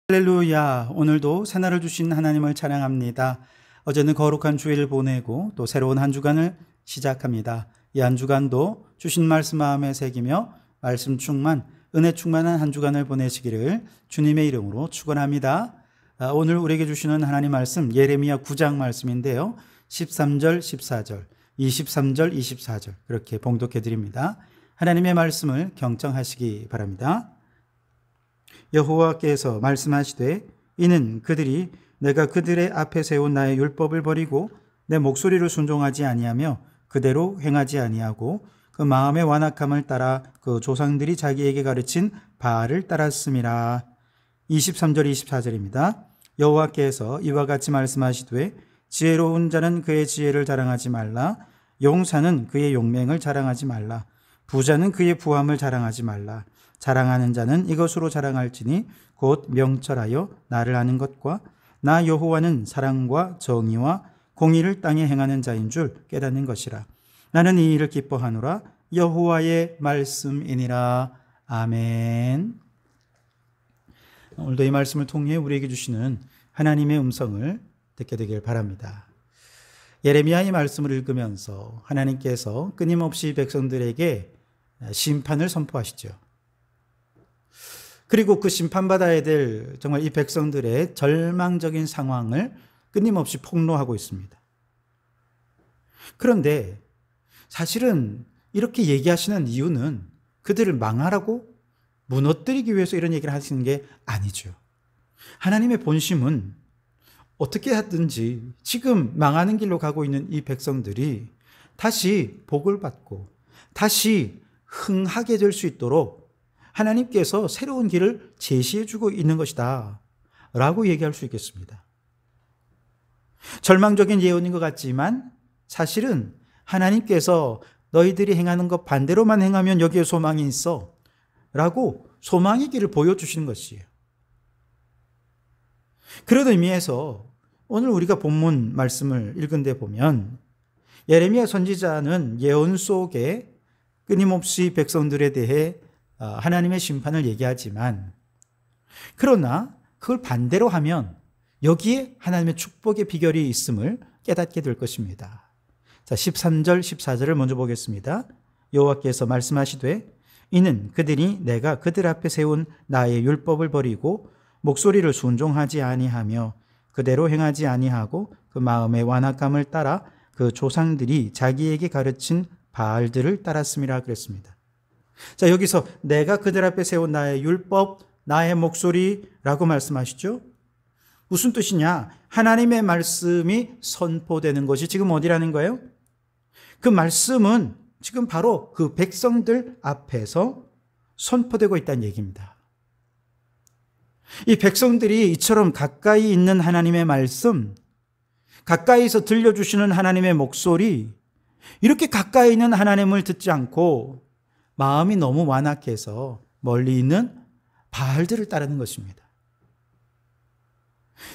할렐루야. 오늘도 새날을 주신 하나님을 찬양합니다. 어제는 거룩한 주일을 보내고 또 새로운 한 주간을 시작합니다. 이 한 주간도 주신 말씀 마음에 새기며 말씀 충만, 은혜 충만한 한 주간을 보내시기를 주님의 이름으로 축원합니다. 오늘 우리에게 주시는 하나님 말씀 예레미야 9장 말씀인데요. 13절, 14절, 23절, 24절 그렇게 봉독해 드립니다. 하나님의 말씀을 경청하시기 바랍니다. 여호와께서 말씀하시되 이는 그들이 내가 그들의 앞에 세운 나의 율법을 버리고 내 목소리를 순종하지 아니하며 그대로 행하지 아니하고 그 마음의 완악함을 따라 그 조상들이 자기에게 가르친 바알을 따랐음이라. 23절 24절입니다. 여호와께서 이와 같이 말씀하시되 지혜로운 자는 그의 지혜를 자랑하지 말라. 용사는 그의 용맹을 자랑하지 말라. 부자는 그의 부함을 자랑하지 말라. 자랑하는 자는 이것으로 자랑할지니 곧 명철하여 나를 아는 것과 나 여호와는 사랑과 정의와 공의를 땅에 행하는 자인 줄 깨닫는 것이라. 나는 이 일을 기뻐하노라. 여호와의 말씀이니라. 아멘. 오늘도 이 말씀을 통해 우리에게 주시는 하나님의 음성을 듣게 되길 바랍니다. 예레미야의 말씀을 읽으면서 하나님께서 끊임없이 백성들에게 심판을 선포하시죠. 그리고 그 심판받아야 될 정말 이 백성들의 절망적인 상황을 끊임없이 폭로하고 있습니다. 그런데 사실은 이렇게 얘기하시는 이유는 그들을 망하라고 무너뜨리기 위해서 이런 얘기를 하시는 게 아니죠. 하나님의 본심은 어떻게 하든지 지금 망하는 길로 가고 있는 이 백성들이 다시 복을 받고 다시 흥하게 될 수 있도록 하나님께서 새로운 길을 제시해주고 있는 것이다 라고 얘기할 수 있겠습니다. 절망적인 예언인 것 같지만 사실은 하나님께서 너희들이 행하는 것 반대로만 행하면 여기에 소망이 있어 라고 소망의 길을 보여주시는 것이에요. 그런 의미에서 오늘 우리가 본문 말씀을 읽은 데 보면 예레미야 선지자는 예언 속에 끊임없이 백성들에 대해 하나님의 심판을 얘기하지만 그러나 그걸 반대로 하면 여기에 하나님의 축복의 비결이 있음을 깨닫게 될 것입니다. 자, 13절 14절을 먼저 보겠습니다. 여호와께서 말씀하시되 이는 그들이 내가 그들 앞에 세운 나의 율법을 버리고 목소리를 순종하지 아니하며 그대로 행하지 아니하고 그 마음의 완악함을 따라 그 조상들이 자기에게 가르친 바알들을 따랐음이라 그랬습니다. 자, 여기서 내가 그들 앞에 세운 나의 율법, 나의 목소리라고 말씀하시죠. 무슨 뜻이냐? 하나님의 말씀이 선포되는 것이 지금 어디라는 거예요? 그 말씀은 지금 바로 그 백성들 앞에서 선포되고 있다는 얘기입니다. 이 백성들이 이처럼 가까이 있는 하나님의 말씀, 가까이서 들려주시는 하나님의 목소리, 이렇게 가까이 있는 하나님을 듣지 않고 마음이 너무 완악해서 멀리 있는 바알들을 따르는 것입니다.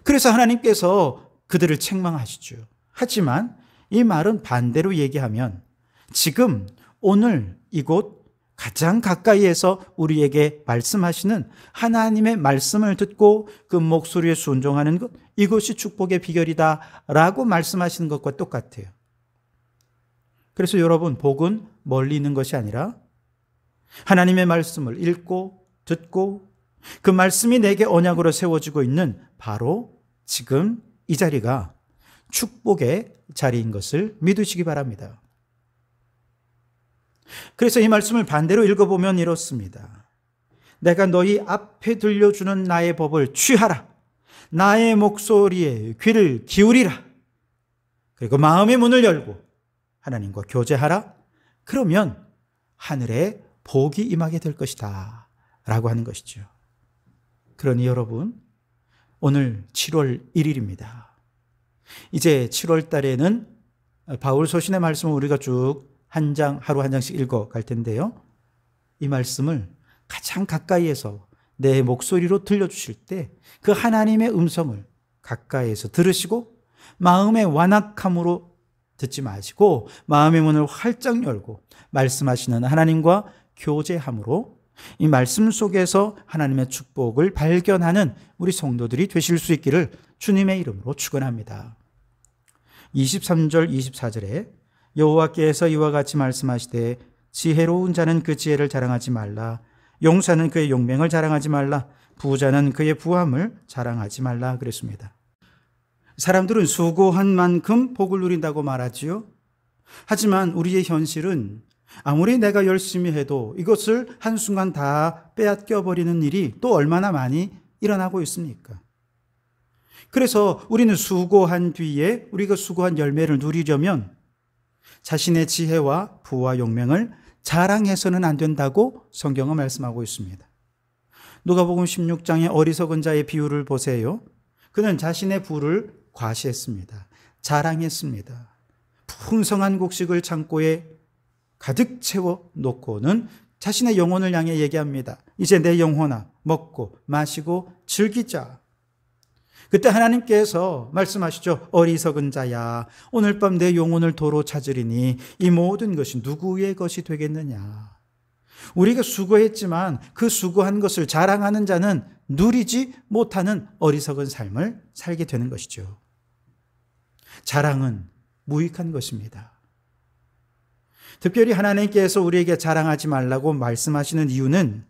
그래서 하나님께서 그들을 책망하시죠. 하지만 이 말은 반대로 얘기하면 지금 오늘 이곳 가장 가까이에서 우리에게 말씀하시는 하나님의 말씀을 듣고 그 목소리에 순종하는 것, 이것이 축복의 비결이다라고 말씀하시는 것과 똑같아요. 그래서 여러분, 복은 멀리 있는 것이 아니라 하나님의 말씀을 읽고 듣고 그 말씀이 내게 언약으로 세워지고 있는 바로 지금 이 자리가 축복의 자리인 것을 믿으시기 바랍니다. 그래서 이 말씀을 반대로 읽어보면 이렇습니다. 내가 너희 앞에 들려주는 나의 법을 취하라. 나의 목소리에 귀를 기울이라. 그리고 마음의 문을 열고 하나님과 교제하라. 그러면 하늘에 복이 임하게 될 것이다 라고 하는 것이죠. 그러니 여러분, 오늘 7월 1일입니다. 이제 7월 달에는 바울 서신의 말씀을 우리가 쭉 한 장, 하루 한 장씩 읽어갈 텐데요. 이 말씀을 가장 가까이에서 내 목소리로 들려주실 때 그 하나님의 음성을 가까이에서 들으시고 마음의 완악함으로 듣지 마시고 마음의 문을 활짝 열고 말씀하시는 하나님과 교제함으로 이 말씀 속에서 하나님의 축복을 발견하는 우리 성도들이 되실 수 있기를 주님의 이름으로 축원합니다. 23절 24절에 여호와께서 이와 같이 말씀하시되 지혜로운 자는 그 지혜를 자랑하지 말라. 용사는 그의 용맹을 자랑하지 말라. 부자는 그의 부함을 자랑하지 말라 그랬습니다. 사람들은 수고한 만큼 복을 누린다고 말하지요. 하지만 우리의 현실은 아무리 내가 열심히 해도 이것을 한순간 다 빼앗겨버리는 일이 또 얼마나 많이 일어나고 있습니까? 그래서 우리는 수고한 뒤에 우리가 수고한 열매를 누리려면 자신의 지혜와 부와 용맹을 자랑해서는 안 된다고 성경은 말씀하고 있습니다. 누가복음 16장의 어리석은 자의 비유를 보세요. 그는 자신의 부를 과시했습니다. 자랑했습니다. 풍성한 곡식을 창고에 가득 채워 놓고는 자신의 영혼을 향해 얘기합니다. 이제 내 영혼아 먹고 마시고 즐기자. 그때 하나님께서 말씀하시죠. 어리석은 자야, 오늘 밤 내 영혼을 도로 찾으리니 이 모든 것이 누구의 것이 되겠느냐. 우리가 수고했지만 그 수고한 것을 자랑하는 자는 누리지 못하는 어리석은 삶을 살게 되는 것이죠. 자랑은 무익한 것입니다. 특별히 하나님께서 우리에게 자랑하지 말라고 말씀하시는 이유는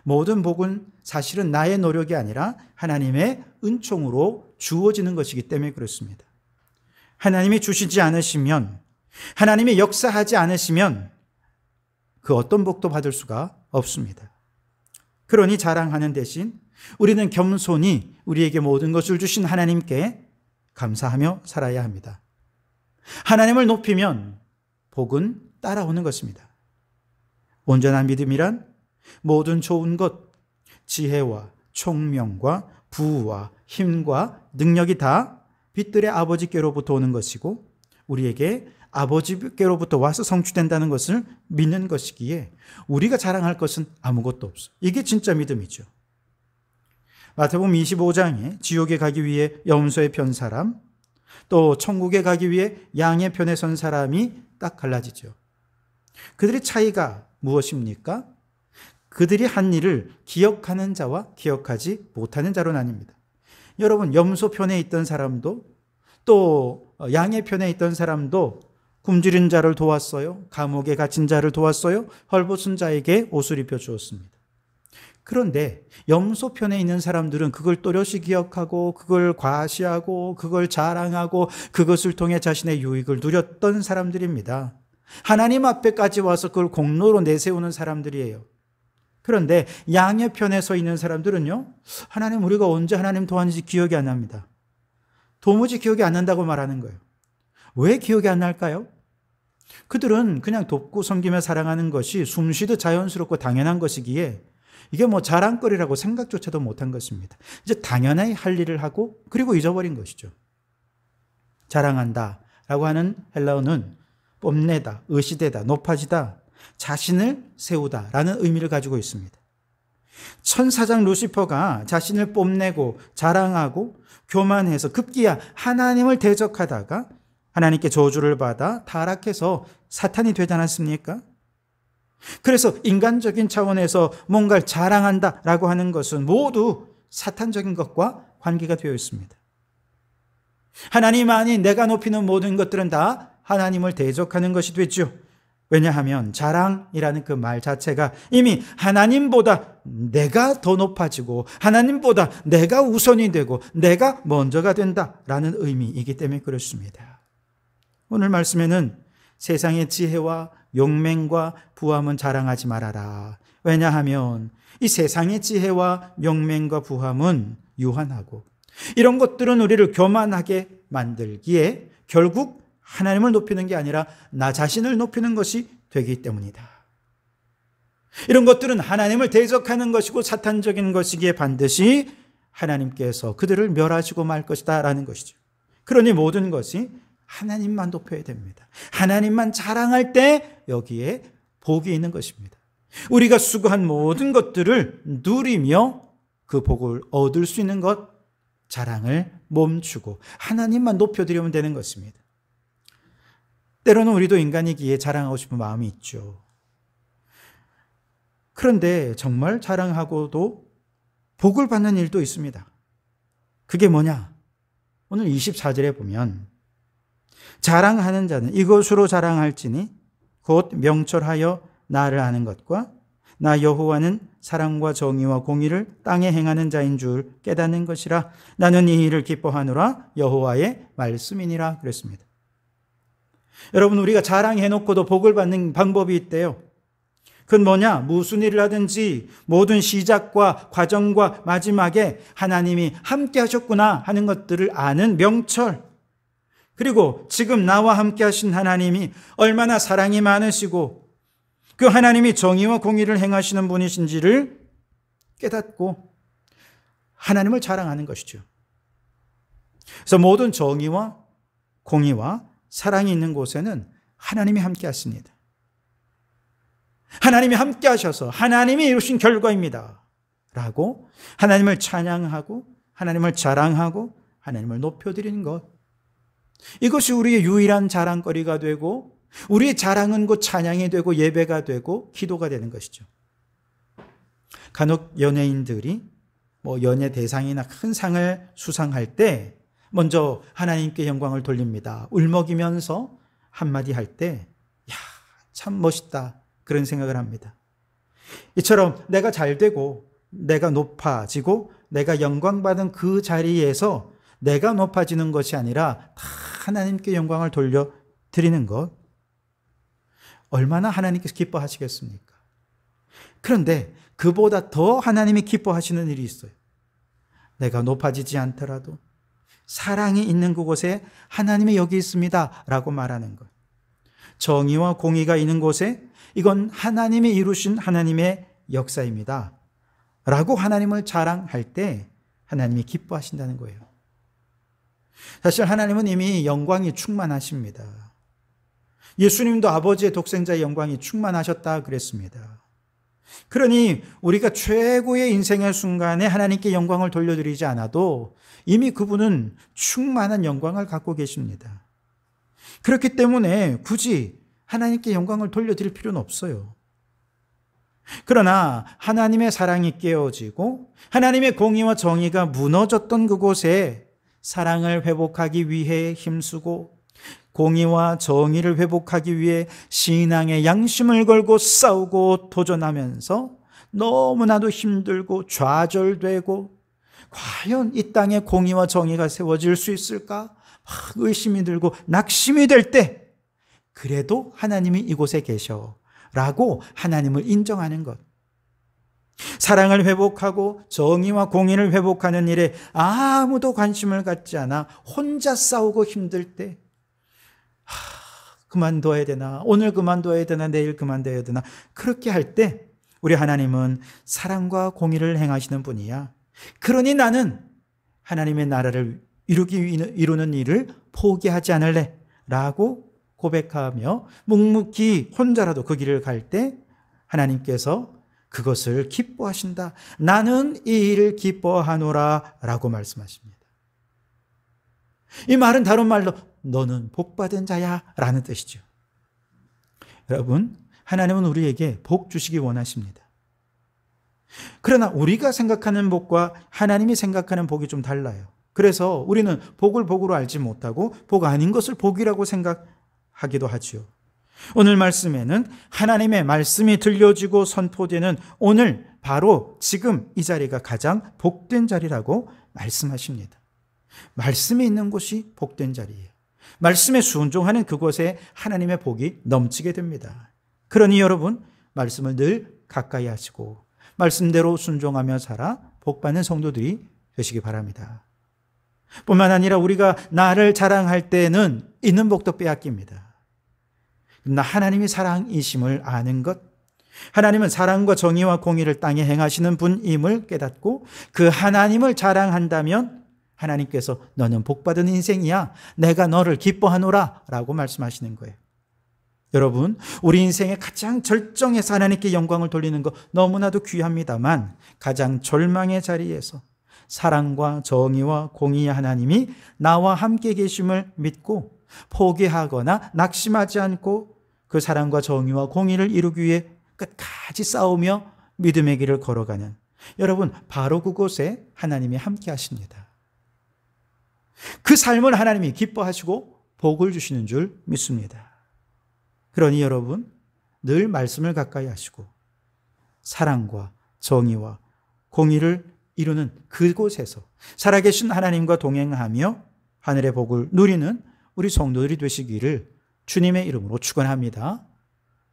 모든 복은 사실은 나의 노력이 아니라 하나님의 은총으로 주어지는 것이기 때문에 그렇습니다. 하나님이 주시지 않으시면, 하나님이 역사하지 않으시면 그 어떤 복도 받을 수가 없습니다. 그러니 자랑하는 대신 우리는 겸손히 우리에게 모든 것을 주신 하나님께 감사하며 살아야 합니다. 하나님을 높이면 복은 따라오는 것입니다. 온전한 믿음이란 모든 좋은 것, 지혜와 총명과 부와 힘과 능력이 다 빛들의 아버지께로부터 오는 것이고 우리에게 아버지께로부터 와서 성취된다는 것을 믿는 것이기에 우리가 자랑할 것은 아무것도 없어. 이게 진짜 믿음이죠. 마태복음 25장에 지옥에 가기 위해 염소에 편 사람, 또 천국에 가기 위해 양의 편에 선 사람이 딱 갈라지죠. 그들의 차이가 무엇입니까? 그들이 한 일을 기억하는 자와 기억하지 못하는 자로 나뉩니다. 여러분, 염소 편에 있던 사람도 또 양의 편에 있던 사람도 굶주린 자를 도왔어요. 감옥에 갇힌 자를 도왔어요. 헐벗은 자에게 옷을 입혀 주었습니다. 그런데 염소 편에 있는 사람들은 그걸 또렷이 기억하고 그걸 과시하고 그걸 자랑하고 그것을 통해 자신의 유익을 누렸던 사람들입니다. 하나님 앞에까지 와서 그걸 공로로 내세우는 사람들이에요. 그런데 양의 편에 서 있는 사람들은요, 하나님, 우리가 언제 하나님 도왔는지 기억이 안 납니다. 도무지 기억이 안 난다고 말하는 거예요. 왜 기억이 안 날까요? 그들은 그냥 돕고 섬기며 사랑하는 것이 숨쉬듯 자연스럽고 당연한 것이기에 이게 뭐 자랑거리라고 생각조차도 못한 것입니다. 이제 당연히 할 일을 하고 그리고 잊어버린 것이죠. 자랑한다 라고 하는 헬라어는 뽐내다, 의시되다, 높아지다, 자신을 세우다 라는 의미를 가지고 있습니다. 천사장 루시퍼가 자신을 뽐내고 자랑하고 교만해서 급기야 하나님을 대적하다가 하나님께 저주를 받아 타락해서 사탄이 되지 않았습니까? 그래서 인간적인 차원에서 뭔가를 자랑한다라고 하는 것은 모두 사탄적인 것과 관계가 되어 있습니다. 하나님 아닌 내가 높이는 모든 것들은 다 하나님을 대적하는 것이 되죠. 왜냐하면 자랑이라는 그 말 자체가 이미 하나님보다 내가 더 높아지고 하나님보다 내가 우선이 되고 내가 먼저가 된다라는 의미이기 때문에 그렇습니다. 오늘 말씀에는 세상의 지혜와 용맹과 부함은 자랑하지 말아라. 왜냐하면 이 세상의 지혜와 용맹과 부함은 유한하고 이런 것들은 우리를 교만하게 만들기에 결국 하나님을 높이는 게 아니라 나 자신을 높이는 것이 되기 때문이다. 이런 것들은 하나님을 대적하는 것이고 사탄적인 것이기에 반드시 하나님께서 그들을 멸하시고 말 것이다 라는 것이죠. 그러니 모든 것이 하나님만 높여야 됩니다. 하나님만 자랑할 때 여기에 복이 있는 것입니다. 우리가 수고한 모든 것들을 누리며 그 복을 얻을 수 있는 것, 자랑을 멈추고 하나님만 높여드리면 되는 것입니다. 때로는 우리도 인간이기에 자랑하고 싶은 마음이 있죠. 그런데 정말 자랑하고도 복을 받는 일도 있습니다. 그게 뭐냐? 오늘 24절에 보면 자랑하는 자는 이것으로 자랑할지니 곧 명철하여 나를 아는 것과 나 여호와는 사랑과 정의와 공의를 땅에 행하는 자인 줄 깨닫는 것이라. 나는 이 일을 기뻐하노라. 여호와의 말씀이니라 그랬습니다. 여러분, 우리가 자랑해놓고도 복을 받는 방법이 있대요. 그건 뭐냐? 무슨 일을 하든지 모든 시작과 과정과 마지막에 하나님이 함께 하셨구나 하는 것들을 아는 명철, 그리고 지금 나와 함께 하신 하나님이 얼마나 사랑이 많으시고 그 하나님이 정의와 공의를 행하시는 분이신지를 깨닫고 하나님을 자랑하는 것이죠. 그래서 모든 정의와 공의와 사랑이 있는 곳에는 하나님이 함께 하십니다. 하나님이 함께 하셔서 하나님이 이루신 결과입니다 라고 하나님을 찬양하고 하나님을 자랑하고 하나님을 높여드리는 것, 이것이 우리의 유일한 자랑거리가 되고 우리의 자랑은 곧 찬양이 되고 예배가 되고 기도가 되는 것이죠. 간혹 연예인들이 연예 대상이나 큰 상을 수상할 때 먼저 하나님께 영광을 돌립니다. 울먹이면서 한마디 할 때 야, 참 멋있다 그런 생각을 합니다. 이처럼 내가 잘 되고 내가 높아지고 내가 영광받은 그 자리에서 내가 높아지는 것이 아니라 다 하나님께 영광을 돌려드리는 것, 얼마나 하나님께서 기뻐하시겠습니까? 그런데 그보다 더 하나님이 기뻐하시는 일이 있어요. 내가 높아지지 않더라도 사랑이 있는 그곳에 하나님이 여기 있습니다 라고 말하는 것, 정의와 공의가 있는 곳에 이건 하나님이 이루신 하나님의 역사입니다 라고 하나님을 자랑할 때 하나님이 기뻐하신다는 거예요. 사실 하나님은 이미 영광이 충만하십니다. 예수님도 아버지의 독생자의 영광이 충만하셨다 그랬습니다. 그러니 우리가 최고의 인생의 순간에 하나님께 영광을 돌려드리지 않아도 이미 그분은 충만한 영광을 갖고 계십니다. 그렇기 때문에 굳이 하나님께 영광을 돌려드릴 필요는 없어요. 그러나 하나님의 사랑이 깨어지고 하나님의 공의와 정의가 무너졌던 그곳에 사랑을 회복하기 위해 힘쓰고 공의와 정의를 회복하기 위해 신앙의 양심을 걸고 싸우고 도전하면서 너무나도 힘들고 좌절되고 과연 이 땅에 공의와 정의가 세워질 수 있을까? 막 의심이 들고 낙심이 될 때 그래도 하나님이 이곳에 계셔 라고 하나님을 인정하는 것, 사랑을 회복하고 정의와 공의를 회복하는 일에 아무도 관심을 갖지 않아 혼자 싸우고 힘들 때 그만둬야 되나, 오늘 그만둬야 되나, 내일 그만둬야 되나, 그렇게 할 때 우리 하나님은 사랑과 공의를 행하시는 분이야. 그러니 나는 하나님의 나라를 이루는 일을 포기하지 않을래 라고 고백하며 묵묵히 혼자라도 그 길을 갈 때 하나님께서 그것을 기뻐하신다. 나는 이 일을 기뻐하노라 라고 말씀하십니다. 이 말은 다른 말로 너는 복받은 자야 라는 뜻이죠. 여러분, 하나님은 우리에게 복 주시기 원하십니다. 그러나 우리가 생각하는 복과 하나님이 생각하는 복이 좀 달라요. 그래서 우리는 복을 복으로 알지 못하고 복 아닌 것을 복이라고 생각하기도 하지요. 오늘 말씀에는 하나님의 말씀이 들려지고 선포되는 오늘 바로 지금 이 자리가 가장 복된 자리라고 말씀하십니다. 말씀이 있는 곳이 복된 자리예요. 말씀에 순종하는 그곳에 하나님의 복이 넘치게 됩니다. 그러니 여러분, 말씀을 늘 가까이 하시고 말씀대로 순종하며 살아 복받는 성도들이 되시기 바랍니다. 뿐만 아니라 우리가 나를 자랑할 때는 있는 복도 빼앗깁니다. 그러나 하나님이 사랑이심을 아는 것, 하나님은 사랑과 정의와 공의를 땅에 행하시는 분임을 깨닫고 그 하나님을 자랑한다면 하나님께서 너는 복받은 인생이야, 내가 너를 기뻐하노라 라고 말씀하시는 거예요. 여러분, 우리 인생의 가장 절정에서 하나님께 영광을 돌리는 것 너무나도 귀합니다만 가장 절망의 자리에서 사랑과 정의와 공의의 하나님이 나와 함께 계심을 믿고 포기하거나 낙심하지 않고 그 사랑과 정의와 공의를 이루기 위해 끝까지 싸우며 믿음의 길을 걸어가는 여러분, 바로 그곳에 하나님이 함께 하십니다. 그 삶을 하나님이 기뻐하시고 복을 주시는 줄 믿습니다. 그러니 여러분, 늘 말씀을 가까이 하시고 사랑과 정의와 공의를 이루는 그곳에서 살아계신 하나님과 동행하며 하늘의 복을 누리는 우리 성도들이 되시기를 주님의 이름으로 축원합니다.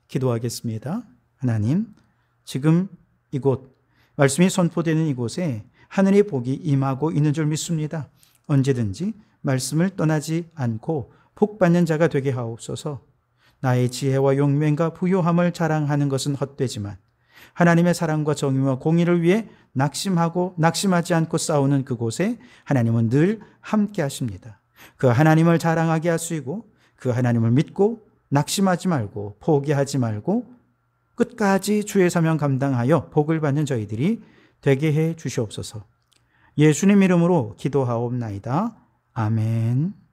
기도하겠습니다. 하나님, 지금 이곳 말씀이 선포되는 이곳에 하늘의 복이 임하고 있는 줄 믿습니다. 언제든지 말씀을 떠나지 않고 복받는 자가 되게 하옵소서. 나의 지혜와 용맹과 부요함을 자랑하는 것은 헛되지만 하나님의 사랑과 정의와 공의를 위해 낙심하고 낙심하지 않고 싸우는 그곳에 하나님은 늘 함께 하십니다. 그 하나님을 자랑하게 하시고 그 하나님을 믿고 낙심하지 말고 포기하지 말고 끝까지 주의 사명 감당하여 복을 받는 저희들이 되게 해 주시옵소서. 예수님 이름으로 기도하옵나이다. 아멘.